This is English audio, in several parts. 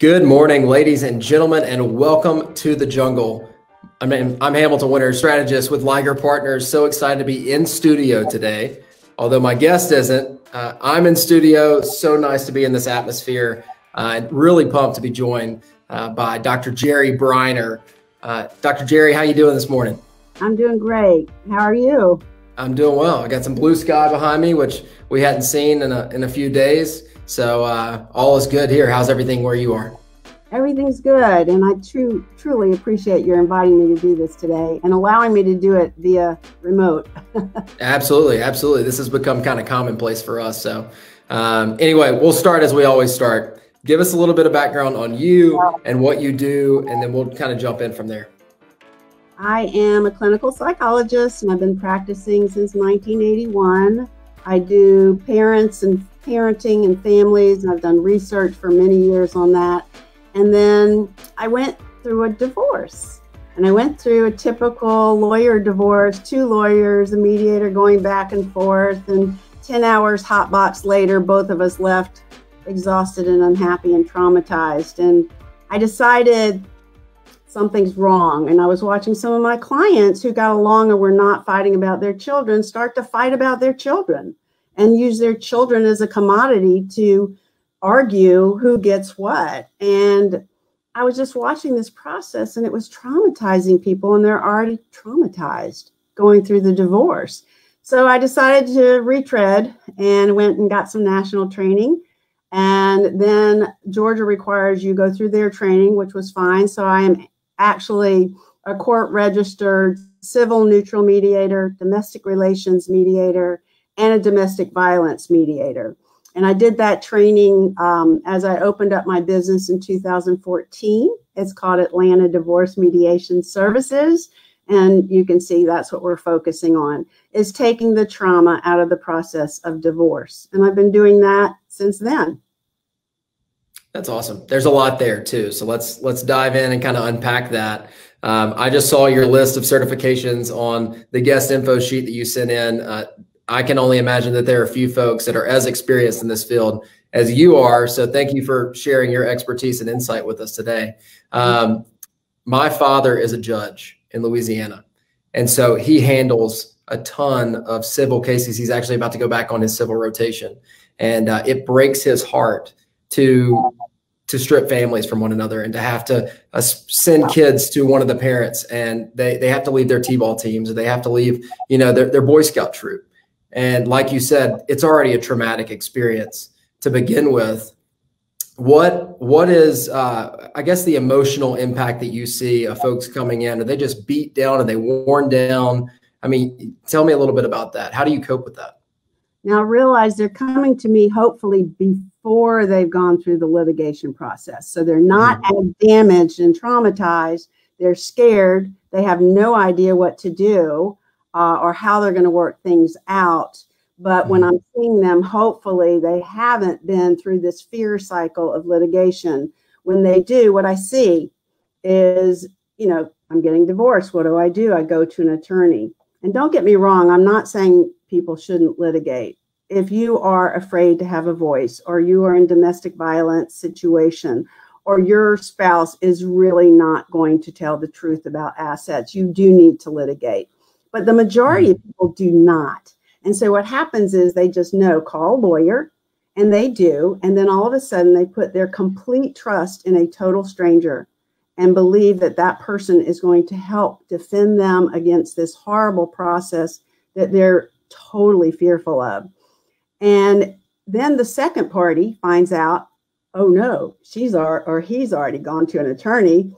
Good morning, ladies and gentlemen, and welcome to the jungle. I'm Hamilton Winter, strategist with Liger Partners. So excited to be in studio today. Although my guest isn't, I'm in studio. So nice to be in this atmosphere. And really pumped to be joined by Dr. Jerry Briner. Dr. Jerry, how you doing this morning? I'm doing great. How are you? I'm doing well. I got some blue sky behind me, which we hadn't seen in a few days. So all is good here. How's everything where you are? Everything's good. And I truly appreciate your inviting me to do this today and allowing me to do it via remote. Absolutely. Absolutely. This has become kind of commonplace for us. So anyway, we'll start as we always start. Give us a little bit of background on you and what you do, and then we'll kind of jump in from there. I am a clinical psychologist, and I've been practicing since 1981. I do parents and parenting and families, and I've done research for many years on that. And then I went through a divorce, and I went through a typical lawyer divorce, 2 lawyers, a mediator going back and forth, and 10 hours hot box later, both of us left exhausted and unhappy and traumatized. And I decided something's wrong. And I was watching some of my clients who got along and were not fighting about their children start to fight about their children and use their children as a commodity to argue who gets what. And I was just watching this process, and it was traumatizing people, and they're already traumatized going through the divorce. So I decided to retread and went and got some national training. And then Georgia requires you go through their training, which was fine. So I am actually a court-registered civil neutral mediator, domestic relations mediator, and a domestic violence mediator. And I did that training as I opened up my business in 2014. It's called Atlanta Divorce Mediation Services. And you can see that's what we're focusing on, is taking the trauma out of the process of divorce. And I've been doing that since then. That's awesome. There's a lot there too. So let's dive in and kind of unpack that. I just saw your list of certifications on the guest info sheet that you sent in. I can only imagine that there are a few folks that are as experienced in this field as you are. So thank you for sharing your expertise and insight with us today. My father is a judge in Louisiana, and so he handles a ton of civil cases. He's actually about to go back on his civil rotation, and it breaks his heart to strip families from one another and to have to send kids to one of the parents, and they have to leave their T-ball teams, or they have to leave, their Boy Scout troop. And like you said, it's already a traumatic experience to begin with. What is, I guess, the emotional impact that you see of folks coming in? Are they just beat down? Are they worn down? I mean, tell me a little bit about that. How do you cope with that? Now realize they're coming to me hopefully before they've gone through the litigation process. So they're not as damaged and traumatized. They're scared. They have no idea what to do or how they're going to work things out. But when I'm seeing them, hopefully they haven't been through this fear cycle of litigation. When they do, what I see is, I'm getting divorced. What do? I go to an attorney. And don't get me wrong, I'm not saying people shouldn't litigate. If you are afraid to have a voice, or you are in domestic violence situation, or your spouse is really not going to tell the truth about assets, you do need to litigate. But the majority of people do not. And so what happens is they just call a lawyer, and they do. And then all of a sudden they put their complete trust in a total stranger and believe that that person is going to help defend them against this horrible process that they're totally fearful of. And then the second party finds out, oh no, he's already gone to an attorney,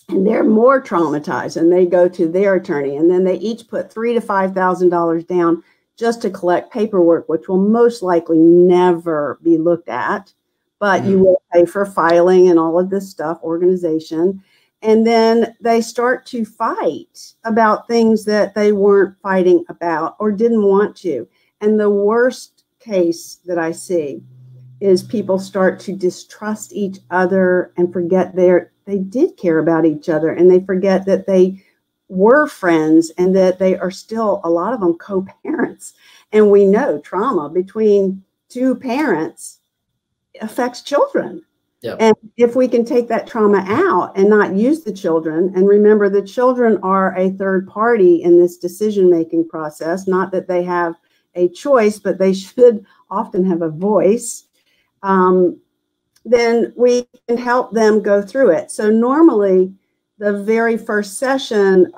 and they're more traumatized, and they go to their attorney, and then they each put $3,000 to $5,000 down just to collect paperwork, which will most likely never be looked at, but you will pay for filing and all of this stuff, organization. And then they start to fight about things that they weren't fighting about or didn't want to. And the worst case that I see is people start to distrust each other and forget they did care about each other, and they forget that they were friends and that they are still, a lot of them, co-parents. And we know trauma between 2 parents affects children. Yeah. And if we can take that trauma out and not use the children, and remember the children are a third party in this decision-making process, not that they have a choice, but they should often have a voice, then we can help them go through it. So normally the very first session,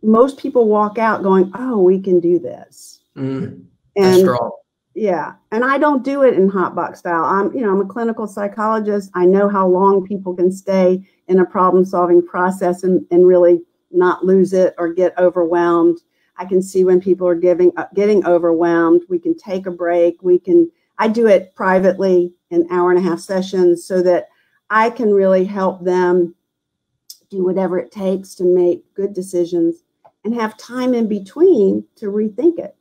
most people walk out going, oh, we can do this. That's And strong. yeah, and I don't do it in hot box style. I'm a clinical psychologist. I know how long people can stay in a problem-solving process and really not lose it or get overwhelmed. I can see when people are getting overwhelmed. We can take a break. I do it privately in 1.5-hour sessions so that I can really help them do whatever it takes to make good decisions and have time in between to rethink it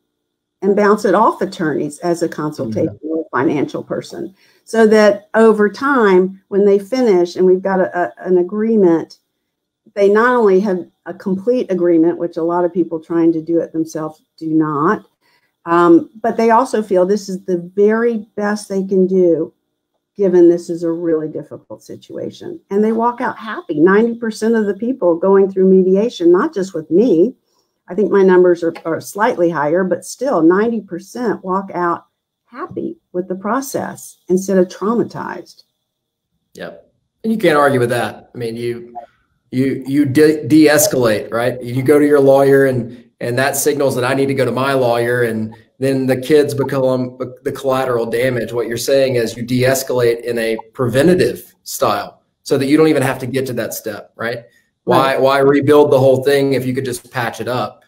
and bounce it off attorneys as a consultation or financial person, so that over time, when they finish and we've got an agreement, they not only have a complete agreement, which a lot of people trying to do it themselves do not, but they also feel this is the very best they can do, given this is a really difficult situation. And they walk out happy. 90% of the people going through mediation, not just with me, I think my numbers are slightly higher, but still 90% walk out happy with the process instead of traumatized. Yep. And you can't argue with that. I mean, you de-escalate, right? You go to your lawyer and that signals that I need to go to my lawyer, and then the kids become the collateral damage. What you're saying is you de-escalate in a preventative style so that you don't even have to get to that step, right? Why rebuild the whole thing if you could just patch it up?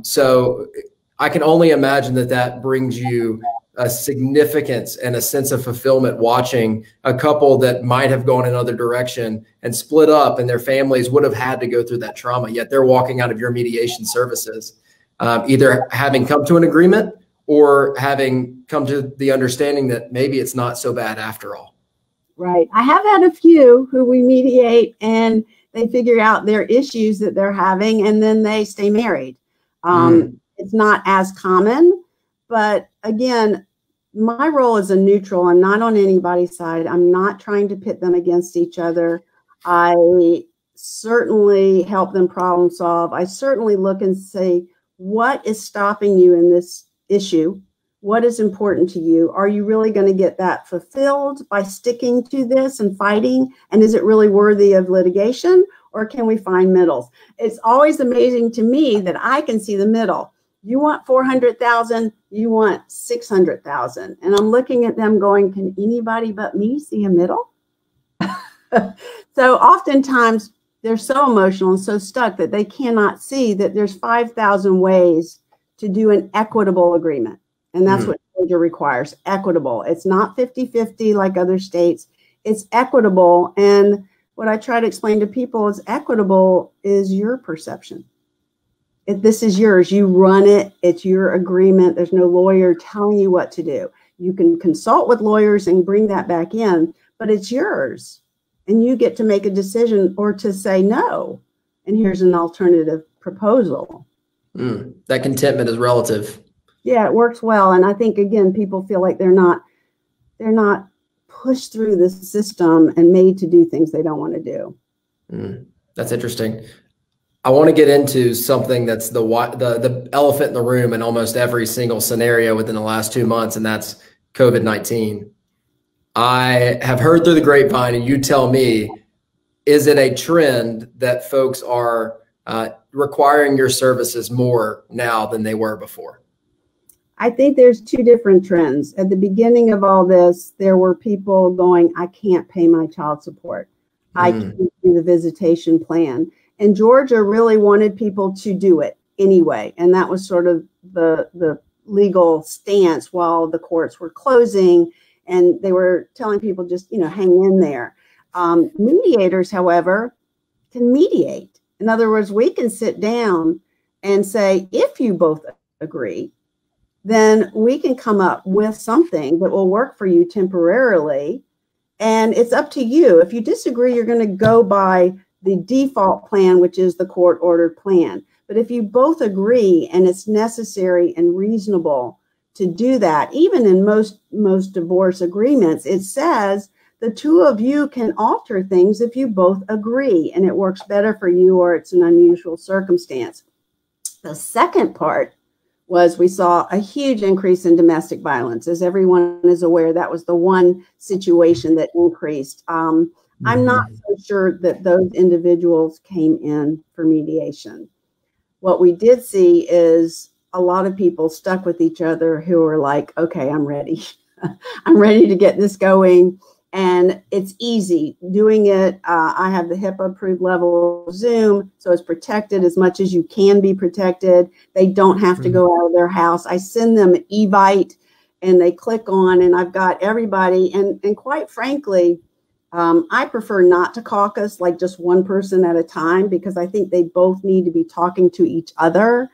So I can only imagine that brings you a significance and a sense of fulfillment watching a couple that might have gone another direction and split up, and their families would have had to go through that trauma, yet they're walking out of your mediation services, either having come to an agreement or having come to the understanding that maybe it's not so bad after all. Right. I have had a few who we mediate and they figure out their issues that they're having, and then they stay married. It's not as common, but again, my role is a neutral. I'm not on anybody's side. I'm not trying to pit them against each other. I certainly help them problem solve. I certainly look and say, what is stopping you in this issue? What is important to you? Are you really going to get that fulfilled by sticking to this and fighting? And is it really worthy of litigation, or can we find middles? It's always amazing to me that I can see the middle. You want 400,000, you want 600,000. And I'm looking at them going, can anybody but me see a middle? So oftentimes they're so emotional and so stuck that they cannot see that there's 5,000 ways to do an equitable agreement. And that's what Georgia requires, equitable. It's not 50-50 like other states. It's equitable. And what I try to explain to people is equitable is your perception. If this is yours, you run it. It's your agreement. There's no lawyer telling you what to do. You can consult with lawyers and bring that back in, but it's yours. And you get to make a decision or to say no. And here's an alternative proposal. That contentment is relative. Yeah, it works well. And I think, again, people feel like they're not pushed through the system and made to do things they don't want to do. That's interesting. I want to get into something that's the elephant in the room in almost every single scenario within the last 2 months, and that's COVID-19. I have heard through the grapevine, and you tell me, is it a trend that folks are requiring your services more now than they were before? I think there's two different trends. At the beginning of all this, there were people going, I can't pay my child support. I can't do the visitation plan. And Georgia really wanted people to do it anyway. And that was sort of the legal stance while the courts were closing. And they were telling people just, hang in there. Mediators, however, can mediate. In other words, we can sit down and say, if you both agree, then we can come up with something that will work for you temporarily. And it's up to you. If you disagree, you're going to go by the default plan, which is the court-ordered plan. But if you both agree and it's necessary and reasonable to do that. Even in most divorce agreements, it says the two of you can alter things if you both agree and it works better for you or it's an unusual circumstance. The second part was we saw a huge increase in domestic violence. As everyone is aware, that was the one situation that increased. I'm not so sure that those individuals came in for mediation. What we did see is a lot of people stuck with each other who were like, okay, I'm ready. I'm ready to get this going. And it's easy doing it. I have the HIPAA approved level of Zoom, so it's protected as much as you can be protected. They don't have to go out of their house. I send them an Evite and they click on, and I've got everybody. And quite frankly, I prefer not to caucus, like just one person at a time, because I think they both need to be talking to each other.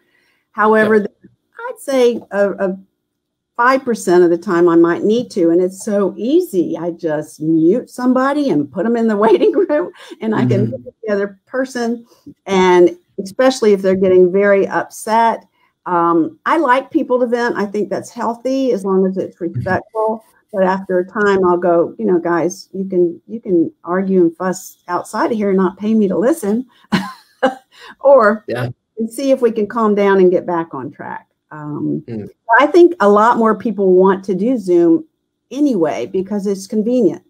However, I'd say 5% of the time I might need to, and it's so easy. I just mute somebody and put them in the waiting room, and I can meet the other person. And especially if they're getting very upset, I like people to vent. I think that's healthy as long as it's respectful. But after a time, I'll go, you know, guys, you can argue and fuss outside of here and not pay me to listen, or see if we can calm down and get back on track. I think a lot more people want to do Zoom anyway because it's convenient.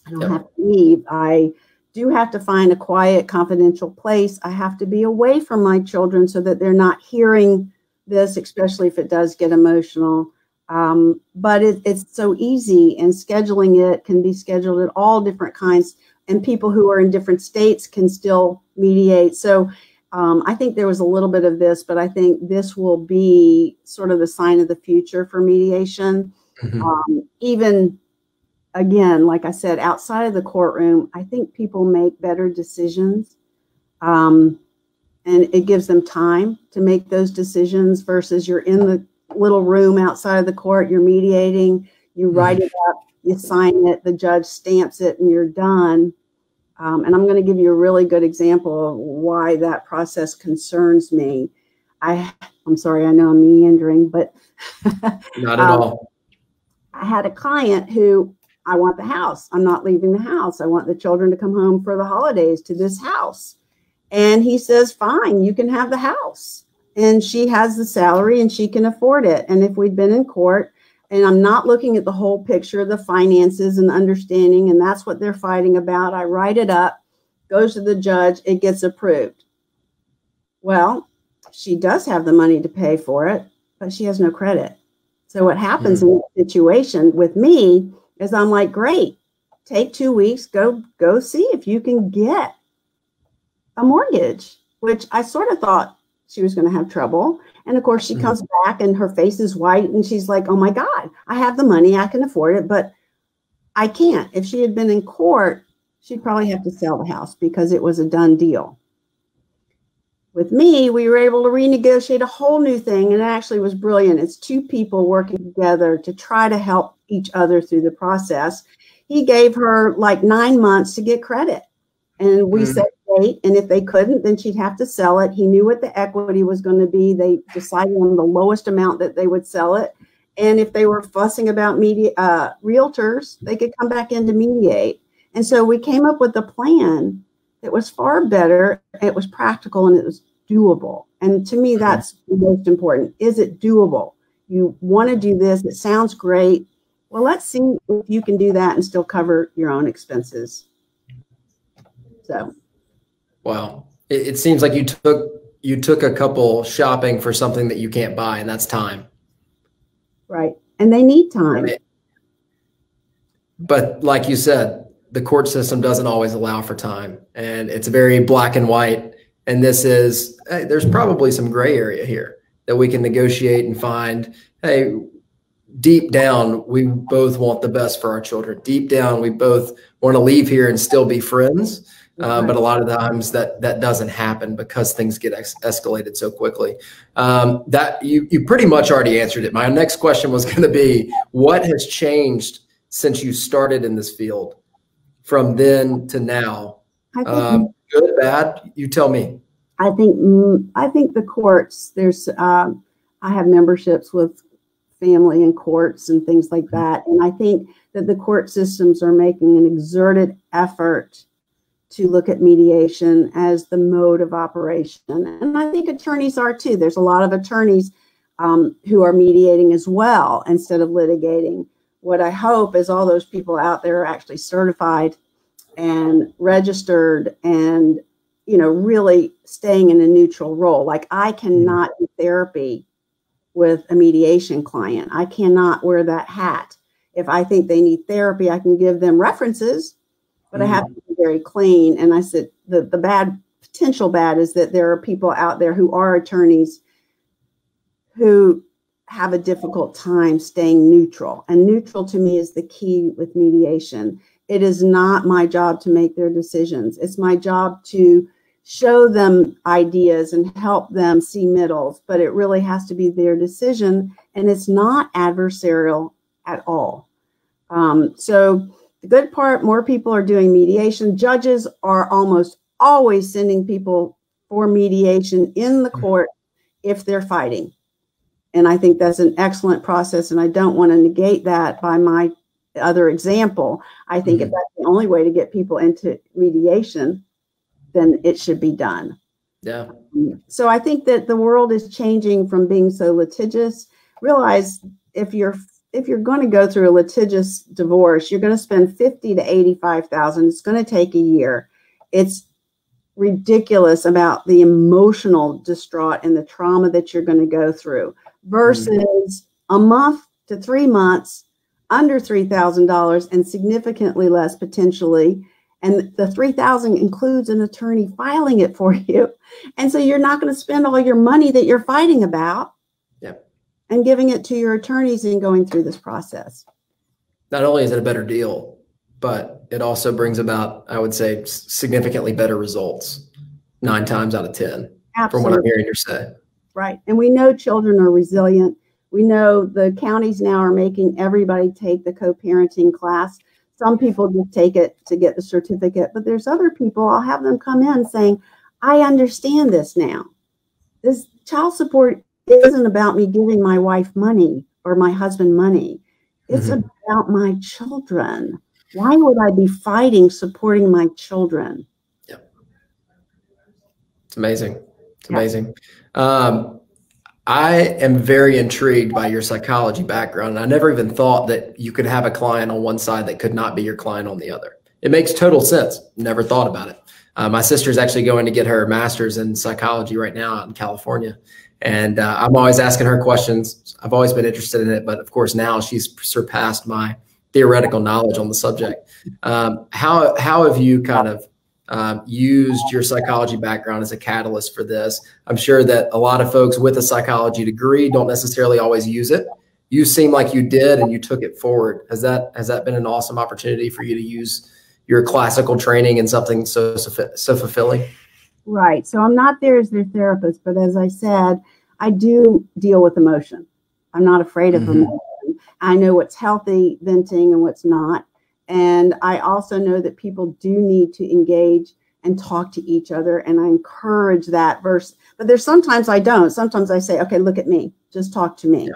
I don't have to leave. I do have to find a quiet, confidential place. I have to be away from my children so that they're not hearing this, especially if it does get emotional. But it's so easy, and scheduling it can be scheduled at all different kinds, and people who are in different states can still mediate. So I think there was a little bit of this, but I think this will be sort of the sign of the future for mediation. Even, again, like I said, outside of the courtroom, I think people make better decisions, and it gives them time to make those decisions versus you're in the little room outside of the court, you're mediating, you write it up, you sign it, the judge stamps it, and you're done. And I'm going to give you a really good example of why that process concerns me. I'm sorry, I know I'm meandering, but not at all. I had a client who, I want the house. I'm not leaving the house. I want the children to come home for the holidays to this house. And he says, fine, you can have the house. And she has the salary and she can afford it. And if we'd been in court, and I'm not looking at the whole picture, the finances and understanding, and that's what they're fighting about. I write it up, goes to the judge, it gets approved. Well, she does have the money to pay for it, but she has no credit. So what happens in that situation with me is I'm like, great, take 2 weeks, go see if you can get a mortgage, which I sort of thought she was going to have trouble. And of course she comes back and her face is white and she's like, oh my God, I have the money, I can afford it, but I can't. If she had been in court, she'd probably have to sell the house because it was a done deal. With me, we were able to renegotiate a whole new thing, and it actually was brilliant. It's two people working together to try to help each other through the process. He gave her like 9 months to get credit, and we said wait, and if they couldn't, then she'd have to sell it. He knew what the equity was going to be. They decided on the lowest amount that they would sell it, and if they were fussing about realtors, they could come back in to mediate. And so we came up with a plan that was far better. It was practical and it was doable. And to me, that's the most important. Is it doable? You want to do this. It sounds great. Well, let's see if you can do that and still cover your own expenses. So. Wow. It seems like you took a couple shopping for something that you can't buy, and that's time. Right. And they need time. Right. But like you said, the court system doesn't always allow for time, and it's very black and white. And this is, hey, there's probably some gray area here that we can negotiate and find, hey, deep down, we both want the best for our children. Deep down, we both want to leave here and still be friends. But a lot of times that doesn't happen because things get escalated so quickly. That you pretty much already answered it. My next question was going to be, what has changed since you started in this field from then to now? Good, bad? You tell me. I think the courts, there's, I have memberships with family in courts and things like that. And I think that the court systems are making an exerted effort to look at mediation as the mode of operation. And I think attorneys are too. There's a lot of attorneys who are mediating as well instead of litigating. What I hope is all those people out there are actually certified and registered and, you know, really staying in a neutral role. Like, I cannot do therapy with a mediation client. I cannot wear that hat. If I think they need therapy, I can give them references, but I have to be very clean. And I said, the potential bad is that there are people out there who are attorneys who have a difficult time staying neutral. And neutral to me is the key with mediation. It is not my job to make their decisions. It's my job to show them ideas and help them see middles, but it really has to be their decision, and it's not adversarial at all. So the good part, more people are doing mediation. Judges are almost always sending people for mediation in the court if they're fighting. And I think that's an excellent process, and I don't want to negate that by my other example. I think if that's the only way to get people into mediation, then it should be done. Yeah. So I think that the world is changing from being so litigious. Realize if you're going to go through a litigious divorce, you're going to spend $50,000 to $85,000. It's going to take a year. It's ridiculous about the emotional distraught and the trauma that you're going to go through versus a month to 3 months under $3,000 and significantly less potentially. And the $3,000 includes an attorney filing it for you. And so you're not going to spend all your money that you're fighting about and giving it to your attorneys and going through this process. Not only is it a better deal, but it also brings about, I would say, significantly better results 9 times out of 10. Absolutely. From what I'm hearing you say. Right. And we know children are resilient. We know the counties now are making everybody take the co-parenting class. Some people just take it to get the certificate, but there's other people, I'll have them come in saying, I understand this now. This child support isn't about me giving my wife money or my husband money. It's about my children. Why would I be fighting supporting my children? Yeah. It's amazing. It's amazing. I am very intrigued by your psychology background. I never even thought that you could have a client on one side that could not be your client on the other. It makes total sense. Never thought about it. My sister's actually going to get her master's in psychology right now out in California. And I'm always asking her questions. I've always been interested in it, but of course now she's surpassed my theoretical knowledge on the subject. How have you kind of used your psychology background as a catalyst for this? I'm sure that a lot of folks with a psychology degree don't necessarily always use it. You seem like you did, and you took it forward. Has that been an awesome opportunity for you to use your classical training in something so fulfilling? Right. So I'm not there as their therapist, but as I said, I do deal with emotion. I'm not afraid of emotion. I know what's healthy venting and what's not. And I also know that people do need to engage and talk to each other. And I encourage that verse. But there's sometimes I don't. Sometimes I say, okay, look at me. Just talk to me.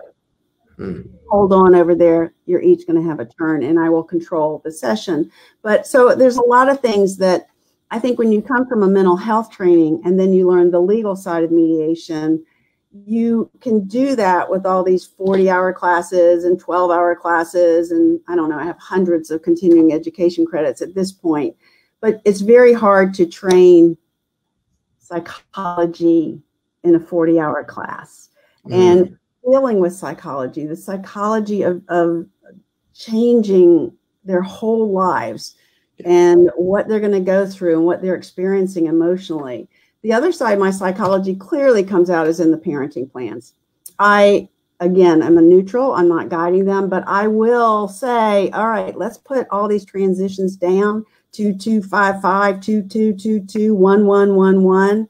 Hold on over there. You're each going to have a turn and I will control the session. But so there's a lot of things that I think when you come from a mental health training and then you learn the legal side of mediation, you can do that with all these 40-hour classes and 12-hour classes. And I don't know, I have hundreds of continuing education credits at this point. But it's very hard to train psychology in a 40-hour class. And dealing with psychology, the psychology of changing their whole lives and what they're going to go through and what they're experiencing emotionally. The other side of my psychology clearly comes out is in the parenting plans. Again, I'm a neutral. I'm not guiding them, but I will say, all right, let's put all these transitions down, 2255, 2222, 1111.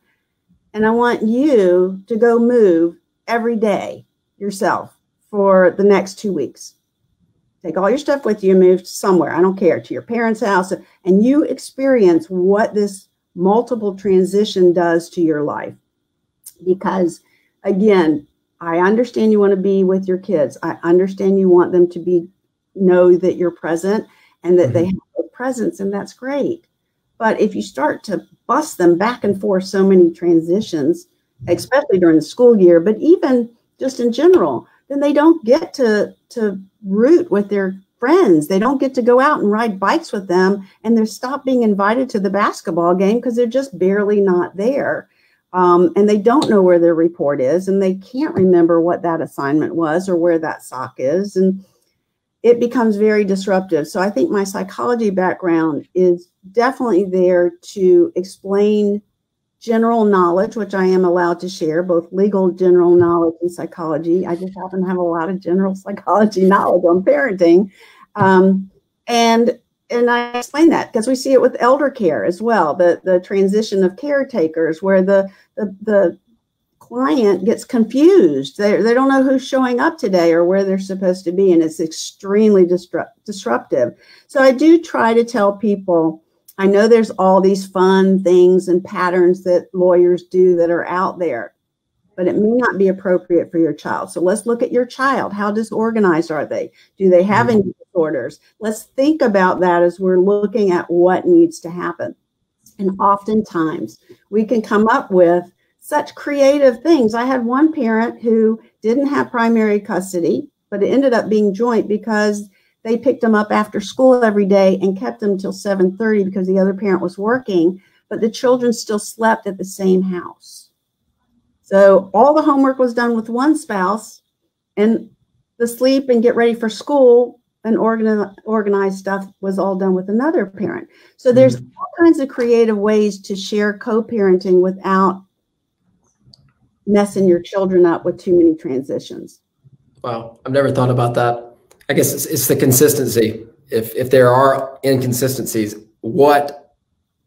And I want you to go move every day yourself for the next 2 weeks. Take all your stuff with you and move somewhere. I don't care, to your parents' house. And you experience what this multiple transition does to your life. Because again, I understand you want to be with your kids. I understand you want them to know that you're present and that they have a presence, and that's great. But if you start to bust them back and forth so many transitions, especially during the school year, but even just in general, then they don't get to root with their friends. They don't get to go out and ride bikes with them, and they stop being invited to the basketball game because they're just barely not there. And they don't know where their report is, and they can't remember what that assignment was or where that sock is. And it becomes very disruptive. So I think my psychology background is definitely there to explain general knowledge, which I am allowed to share, both legal general knowledge and psychology. I just happen to have a lot of general psychology knowledge on parenting. And I explain that because we see it with elder care as well, the transition of caretakers where the client gets confused. They don't know who's showing up today or where they're supposed to be, and it's extremely disruptive. So I do try to tell people, I know there's all these fun things and patterns that lawyers do that are out there, but it may not be appropriate for your child. So let's look at your child. How disorganized are they? Do they have any disorders? Let's think about that as we're looking at what needs to happen. And oftentimes we can come up with such creative things. I had one parent who didn't have primary custody, but it ended up being joint because they picked him up after school every day and kept him till 7:30 because the other parent was working, but the children still slept at the same house. So all the homework was done with one spouse, and the sleep and get ready for school and organized stuff was all done with another parent. So there's all kinds of creative ways to share co-parenting without messing your children up with too many transitions. Wow, I've never thought about that. I guess it's the consistency. If there are inconsistencies, what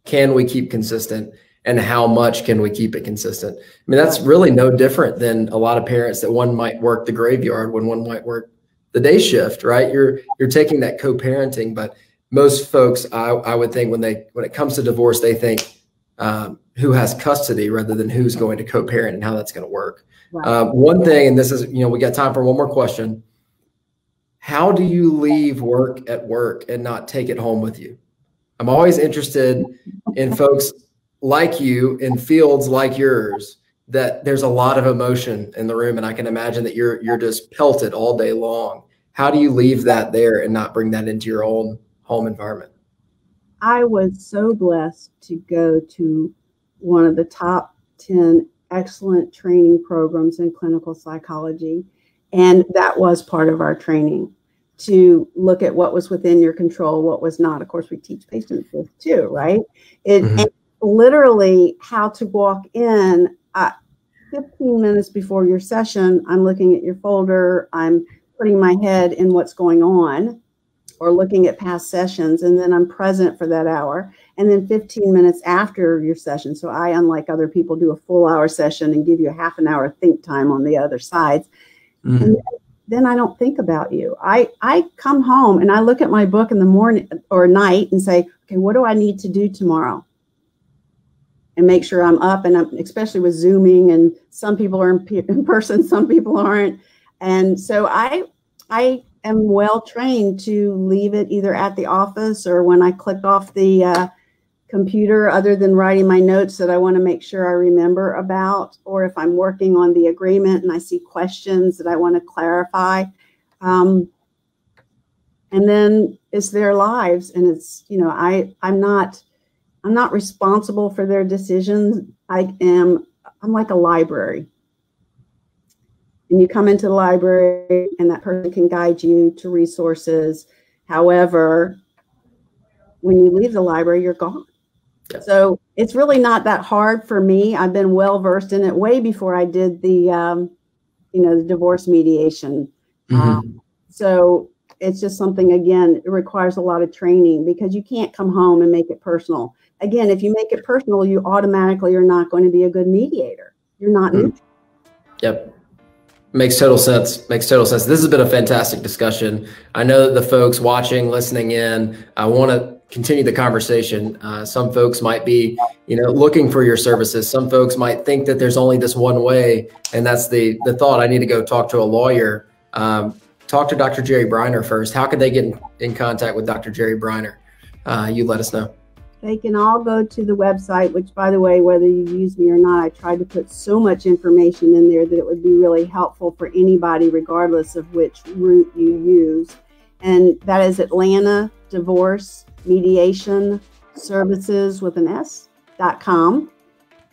can we keep consistent and how much can we keep it consistent? I mean, that's really no different than a lot of parents that one might work the graveyard when one might work the day shift, right? You're taking that co-parenting, but most folks, I would think when it comes to divorce, they think who has custody rather than who's going to co-parent and how that's going to work. Right. One thing, and this is, we got time for one more question. How do you leave work at work and not take it home with you? I'm always interested in folks like you in fields like yours that there's a lot of emotion in the room, and I can imagine that you're just pelted all day long. How do you leave that there and not bring that into your own home environment? I was so blessed to go to one of the top 10 excellent training programs in clinical psychology. And that was part of our training, to look at what was within your control, what was not. Of course, we teach patients this too, right? And literally how to walk in 15 minutes before your session. I'm looking at your folder. I'm putting my head in what's going on or looking at past sessions, and then I'm present for that hour. And then 15 minutes after your session. So I, unlike other people, do a full hour session and give you a half an hour think time on the other side. And then I don't think about you. I come home and I look at my book in the morning or night and say, okay, what do I need to do tomorrow? And make sure I'm up, and especially with Zooming, and some people are in person, some people aren't. And so I am well trained to leave it either at the office or when I click off the computer, other than writing my notes that I want to make sure I remember about, or if I'm working on the agreement and I see questions that I want to clarify. And then it's their lives, and it's, I'm not responsible for their decisions. I'm like a library. And you come into the library and that person can guide you to resources. However, when you leave the library, you're gone. Yep. So it's really not that hard for me. I've been well versed in it way before I did the, the divorce mediation. So it's just something, again, it requires a lot of training because you can't come home and make it personal. Again, if you make it personal, you automatically are not going to be a good mediator. You're not neutral. Yep. Makes total sense. Makes total sense. This has been a fantastic discussion. I know that the folks watching, listening in, I want to continue the conversation. Some folks might be, looking for your services. Some folks might think that there's only this one way, and that's the thought. I need to go talk to a lawyer. Talk to Dr. Jerry Briner first. How could they get in contact with Dr. Jerry Briner? You let us know. They can all go to the website, which, by the way, whether you use me or not, I tried to put so much information in there that it would be really helpful for anybody, regardless of which route you use. And that is Atlanta Divorce Mediation Services with an S.com.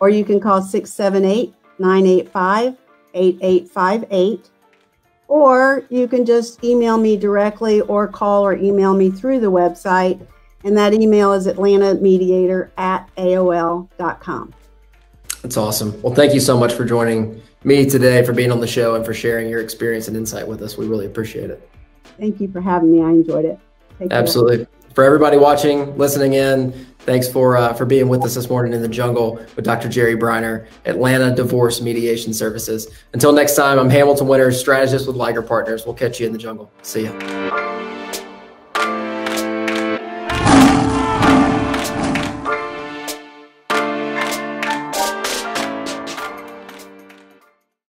Or you can call 678-985-8858. Or you can just email me directly or call or email me through the website. And that email is atlantamediator@aol.com. That's awesome. Well, thank you so much for joining me today, for being on the show, and for sharing your experience and insight with us. We really appreciate it. Thank you for having me. I enjoyed it. Take care. Absolutely. For everybody watching, listening in, thanks for being with us this morning in the jungle with Dr. Jerry Briner, Atlanta Divorce Mediation Services. Until next time, I'm Hamilton Winters, strategist with Liger Partners. We'll catch you in the jungle. See ya.